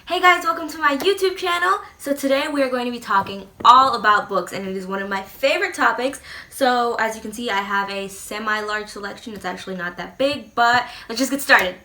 Hey guys, welcome to my YouTube channel. So today we are going to be talking all about books, and it is one of my favorite topics. So as you can see, I have a semi-large selection. It's actually not that big, but let's just get started.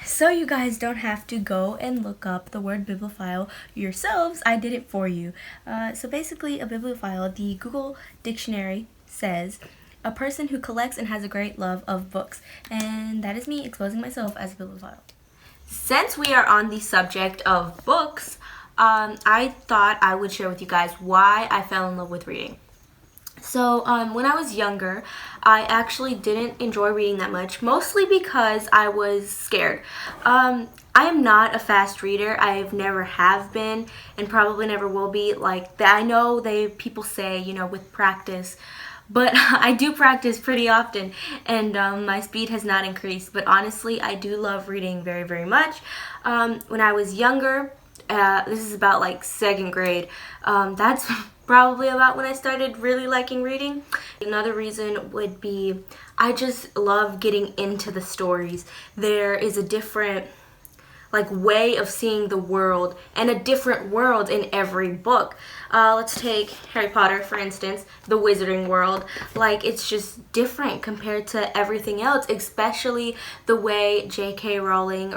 So you guys don't have to go and look up the word bibliophile yourselves. I did it for you. So basically, a bibliophile, the Google dictionary says, a person who collects and has a great love of books. And that is me exposing myself as a bibliophile. Since we are on the subject of books, I thought I would share with you guys why I fell in love with reading. So when I was younger, I actually didn't enjoy reading that much, mostly because I was scared. I am not a fast reader. I've never have been and probably never will be. Like that, I know people say, with practice, but I do practice pretty often, and my speed has not increased. But honestly, I do love reading very, very much. When I was younger, this is about like second grade. That's probably about when I started really liking reading. Another reason would be I just love getting into the stories. There is a different way of seeing the world and a different world in every book. Let's take Harry Potter, for instance, the wizarding world. It's just different compared to everything else, especially the way J.K. Rowling,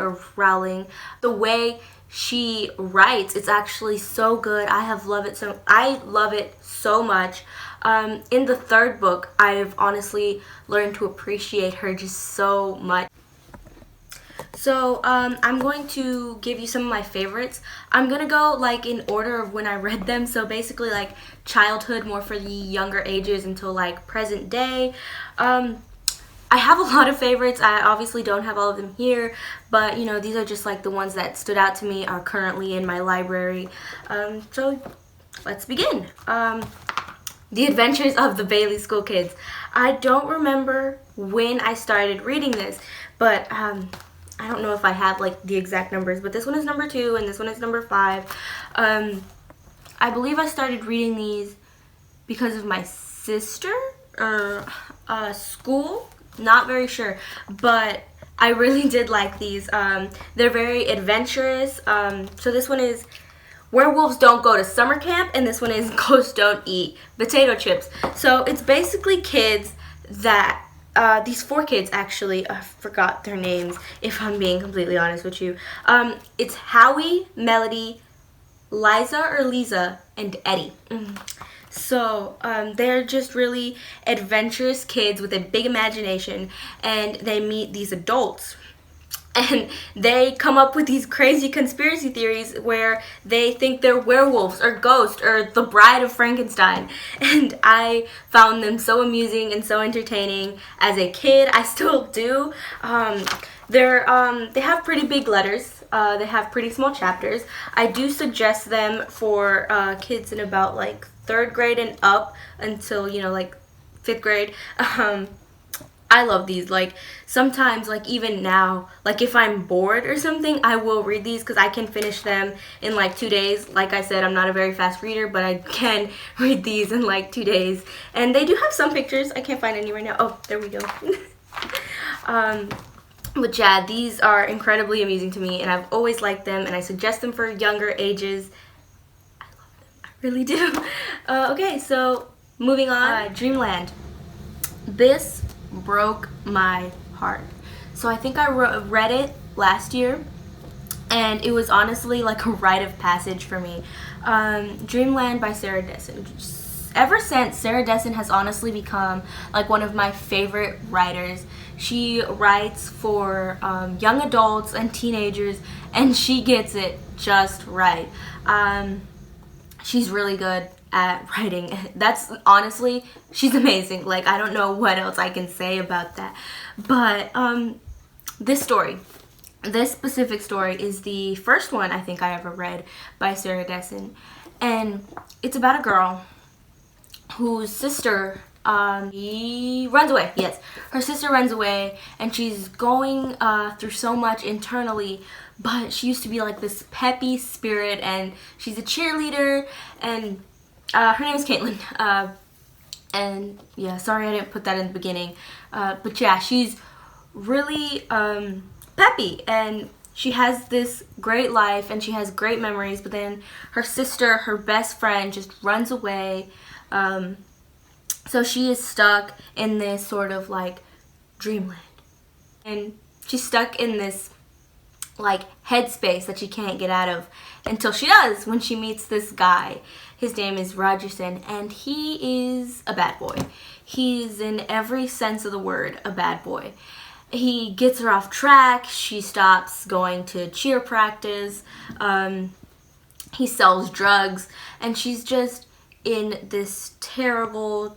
the way she writes. It's actually so good. I love it so much. In the third book, I've honestly learned to appreciate her just so much. So I'm going to give you some of my favorites. I'm gonna go in order of when I read them. So basically childhood, more for the younger ages, until present day. I have a lot of favorites. I obviously don't have all of them here, but these are just the ones that stood out to me, are currently in my library. So let's begin. The Adventures of the Bailey School Kids. I don't remember when I started reading this, but I don't know if I have the exact numbers, but this one is number 2 and this one is number 5. I believe I started reading these because of my sister or school. Not very sure, but I really did like these. They're very adventurous. So this one is Werewolves Don't Go to Summer Camp, and this one is Ghosts Don't Eat Potato Chips. So it's basically kids that these 4 kids, actually, I forgot their names, if I'm being completely honest with you. It's Howie, Melody, Liza, and Eddie. So they're just really adventurous kids with a big imagination, and they meet these adults. And they come up with these crazy conspiracy theories where they think they're werewolves or ghosts or the Bride of Frankenstein. And I found them so amusing and so entertaining as a kid. I still do. They have pretty big letters. They have pretty small chapters. I do suggest them for kids in about 3rd grade and up until 5th grade. I love these. Sometimes, even now, if I'm bored or something, I will read these because I can finish them in 2 days. Like I said, I'm not a very fast reader, but I can read these in 2 days. And they do have some pictures. I can't find any right now. Oh, there we go. But yeah, these are incredibly amusing to me, and I've always liked them, and I suggest them for younger ages. I love them. I really do. Okay, so moving on. Dreamland. This broke my heart. So I think I read it last year, and it was honestly a rite of passage for me. Dreamland by Sarah Dessen. Ever since, Sarah Dessen has honestly become one of my favorite writers. She writes for young adults and teenagers, and she gets it just right. She's really good at writing. That's honestly, she's amazing. I don't know what else I can say about that. But this specific story is the first one I think I ever read by Sarah Dessen, and it's about a girl whose sister he runs away. Yes, her sister runs away, and she's going through so much internally, but she used to be this peppy spirit, and she's a cheerleader, and her name is Caitlin. And yeah, sorry I didn't put that in the beginning. But yeah, she's really peppy, and she has this great life and she has great memories, but then her sister, her best friend, just runs away. So she is stuck in this sort of like dreamland, and she's stuck in this like headspace that she can't get out of until she does, when she meets this guy. His name is Rogerson, and he is a bad boy. He's in every sense of the word a bad boy. He gets her off track. She stops going to cheer practice. He sells drugs, and she's just in this terrible,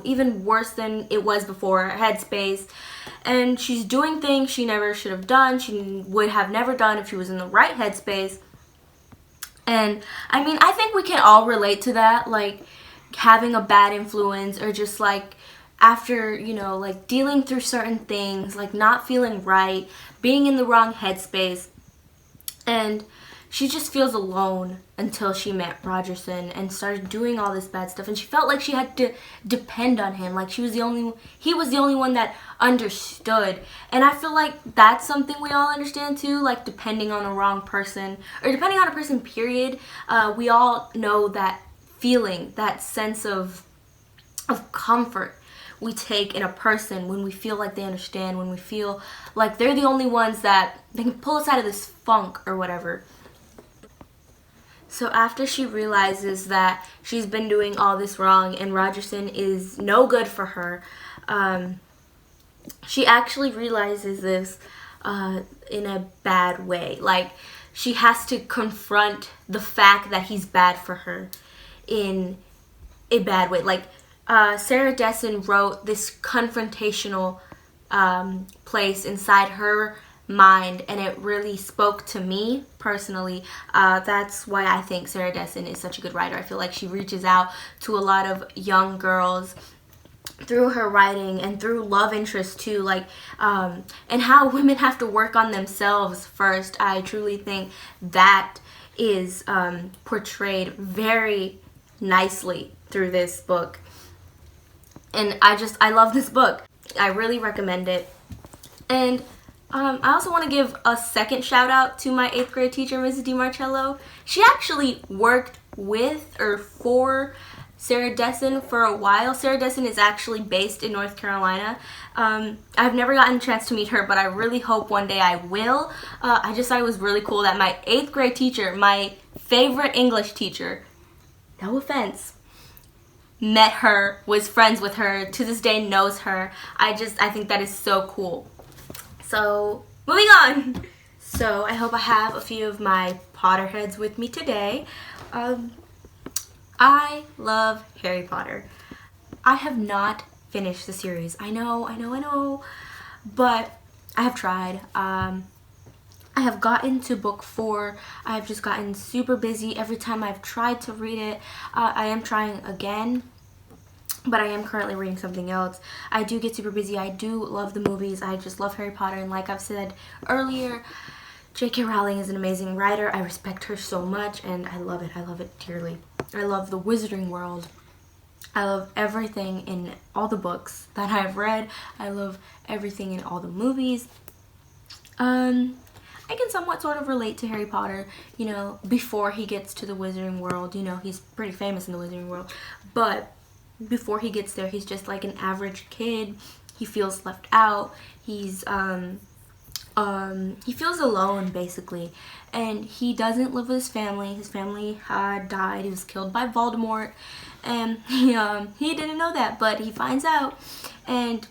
even worse than it was before, headspace. And she's doing things she never should have done. She would have never done if she was in the right headspace. And I mean, I think we can all relate to that, like having a bad influence, or just like after, you know, like dealing through certain things, like not feeling right, being in the wrong headspace. And she just feels alone until she met Rogerson and started doing all this bad stuff, and she felt like she had to depend on him, like he was the only one that understood. And I feel like that's something we all understand too, like depending on the wrong person, or depending on a person, period. We all know that feeling, that sense of comfort we take in a person when we feel like they understand, when we feel like they're the only ones that they can pull us out of this funk or whatever. So after she realizes that she's been doing all this wrong and Rogerson is no good for her, she actually realizes this in a bad way. Like, she has to confront the fact that he's bad for her in a bad way. Like, Sarah Dessen wrote this confrontational place inside her mind, and it really spoke to me personally. That's why I think Sarah Dessen is such a good writer. I feel like she reaches out to a lot of young girls through her writing, and through love interest too, like and how women have to work on themselves first. I truly think that is portrayed very nicely through this book, and I love this book. I really recommend it. And I also want to give a second shout out to my 8th grade teacher, Mrs. DiMarcello. She actually worked with or for Sarah Dessen for a while. Sarah Dessen is actually based in North Carolina. I've never gotten a chance to meet her, but I really hope one day I will. I just thought it was really cool that my 8th grade teacher, my favorite English teacher, no offense, met her, was friends with her, to this day knows her. I think that is so cool. So, moving on. So, I hope I have a few of my Potterheads with me today. I love Harry Potter. I have not finished the series. I know, but I have tried. I have gotten to book 4. I've just gotten super busy every time I've tried to read it. I am trying again, but I am currently reading something else. I do get super busy. I do love the movies. I just love Harry Potter, and like I've said earlier, J.K. Rowling is an amazing writer. I respect her so much, and I love it. I love it dearly. I love the Wizarding World. I love everything in all the books that I've read. I love everything in all the movies. I can somewhat sort of relate to Harry Potter, you know, before he gets to the Wizarding World. You know, he's pretty famous in the Wizarding World, but before he gets there, he's just like an average kid. He feels left out. He feels alone, basically, and he doesn't live with his family. His family had died. He was killed by Voldemort, and he didn't know that, but he finds out, and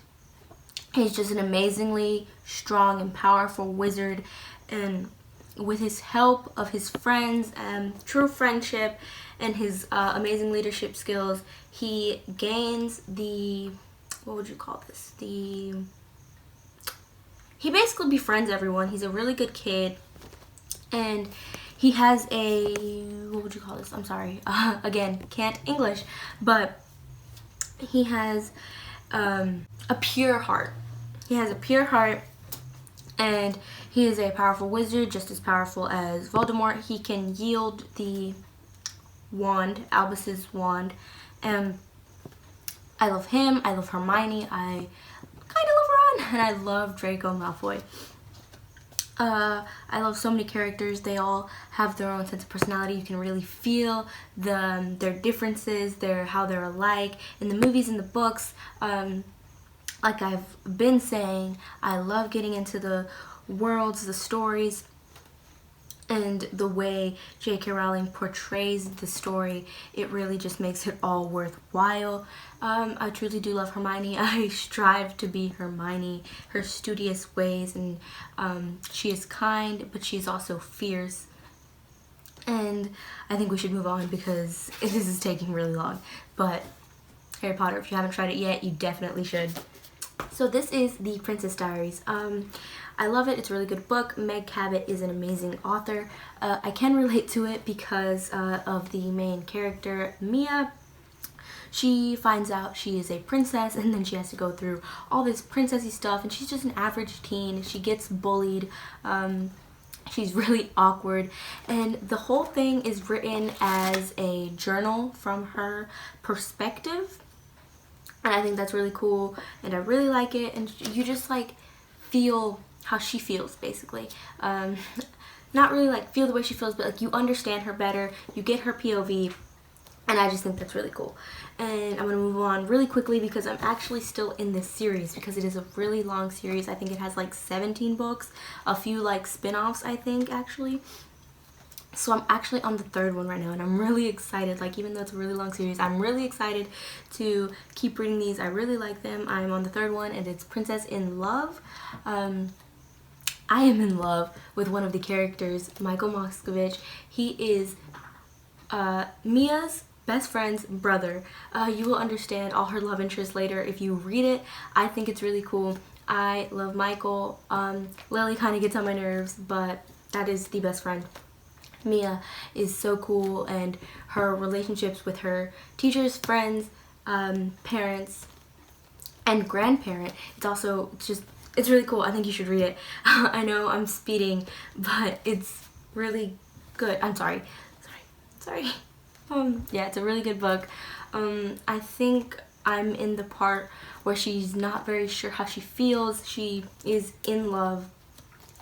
he's just an amazingly strong and powerful wizard. And with his help of his friends and true friendship and his amazing leadership skills, he gains the, what would you call this? He basically befriends everyone. He's a really good kid, and he has a, what would you call this? I'm sorry. Again, can't English, but he has a pure heart. He has a pure heart, and he is a powerful wizard, just as powerful as Voldemort. He can yield the wand, Albus's wand, and I love him. I love Hermione. I kind of love and I love Draco Malfoy. I love so many characters. They all have their own sense of personality. You can really feel their differences, how they're alike in the movies and the books. Like I've been saying, I love getting into the worlds, the stories, and the way J.K. Rowling portrays the story. It really just makes it all worthwhile. I truly do love Hermione. I strive to be Hermione, her studious ways, and she is kind, but she's also fierce. And I think we should move on because this is taking really long. But Harry Potter, if you haven't tried it yet, you definitely should. So this is The Princess Diaries. I love it. It's a really good book. Meg Cabot is an amazing author. I can relate to it because of the main character, Mia. She finds out she is a princess, and then she has to go through all this princessy stuff, and she's just an average teen. She gets bullied. She's really awkward, and the whole thing is written as a journal from her perspective. And I think that's really cool, and I really like it, and you just like feel how she feels, basically. Not really like feel the way she feels, but like you understand her better, you get her POV, and I just think that's really cool. And I'm gonna move on really quickly because I'm actually still in this series because it is a really long series. I think it has like 17 books, a few like spin-offs, I think, actually. So I'm actually on the third one right now, and I'm really excited. Like, even though it's a really long series, I'm really excited to keep reading these. I really like them. I'm on the third one, and it's Princess in Love. I am in love with one of the characters, Michael Moscovich. He is Mia's best friend's brother. You will understand all her love interests later if you read it. I think it's really cool. I love Michael. Lily kind of gets on my nerves, but that is the best friend. Mia is so cool, and her relationships with her teachers, friends, parents, and grandparent, it's really cool. I think you should read it. I know I'm speeding, but it's really good. I'm sorry. Yeah, it's a really good book. I think I'm in the part where she's not very sure how she feels. She is in love,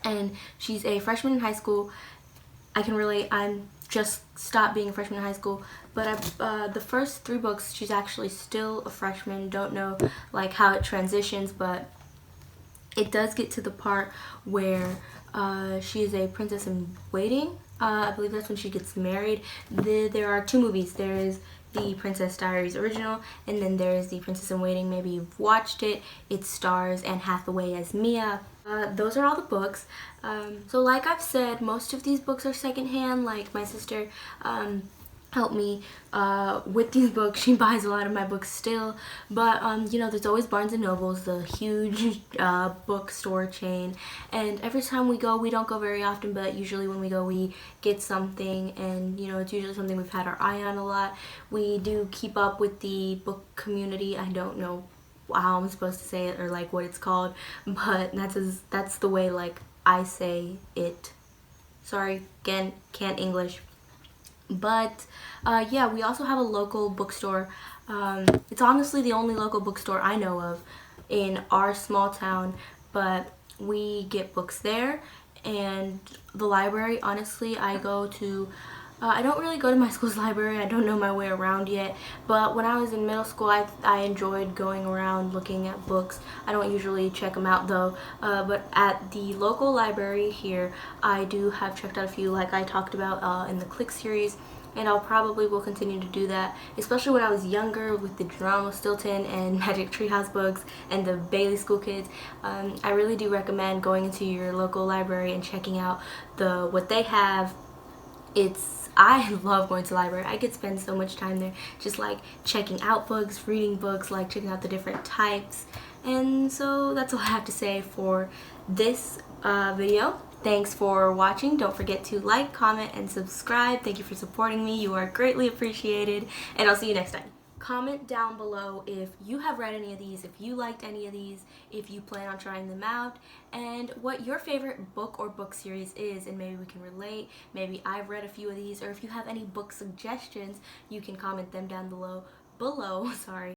and she's a freshman in high school. I can relate. I'm just stopped being a freshman in high school, but the first 3 books, she's actually still a freshman. Don't know like how it transitions, but it does get to the part where she is a princess in waiting. I believe that's when she gets married. There are 2 movies. There is the Princess Diaries original, and then there is the Princess in Waiting. Maybe you've watched it. It stars Anne Hathaway as Mia. Those are all the books. So like I've said, most of these books are secondhand. Like my sister helped me with these books. She buys a lot of my books still, but you know, there's always Barnes and Nobles, the huge bookstore chain, and every time we go, we don't go very often, but usually when we go, we get something, and you know, it's usually something we've had our eye on a lot. We do keep up with the book community. I don't know how I'm supposed to say it or like what it's called, but that's the way like I say it. Sorry, again, can't English. But yeah, we also have a local bookstore. It's honestly the only local bookstore I know of in our small town, but we get books there. And the library, honestly, I don't really go to my school's library. I don't know my way around yet, but when I was in middle school, I enjoyed going around looking at books. I don't usually check them out though, but at the local library here, I do have checked out a few, like I talked about in the Click series, and I'll probably will continue to do that, especially when I was younger with the Geronimo Stilton and Magic Treehouse books and the Bailey School Kids. I really do recommend going into your local library and checking out what they have. I love going to the library. I could spend so much time there just like checking out books, reading books, like checking out the different types. And so that's all I have to say for this video. Thanks for watching. Don't forget to like, comment, and subscribe. Thank you for supporting me. You are greatly appreciated, and I'll see you next time. Comment down below if you have read any of these, if you liked any of these, if you plan on trying them out, and what your favorite book or book series is, and maybe we can relate. Maybe I've read a few of these, or if you have any book suggestions, you can comment them down below, sorry.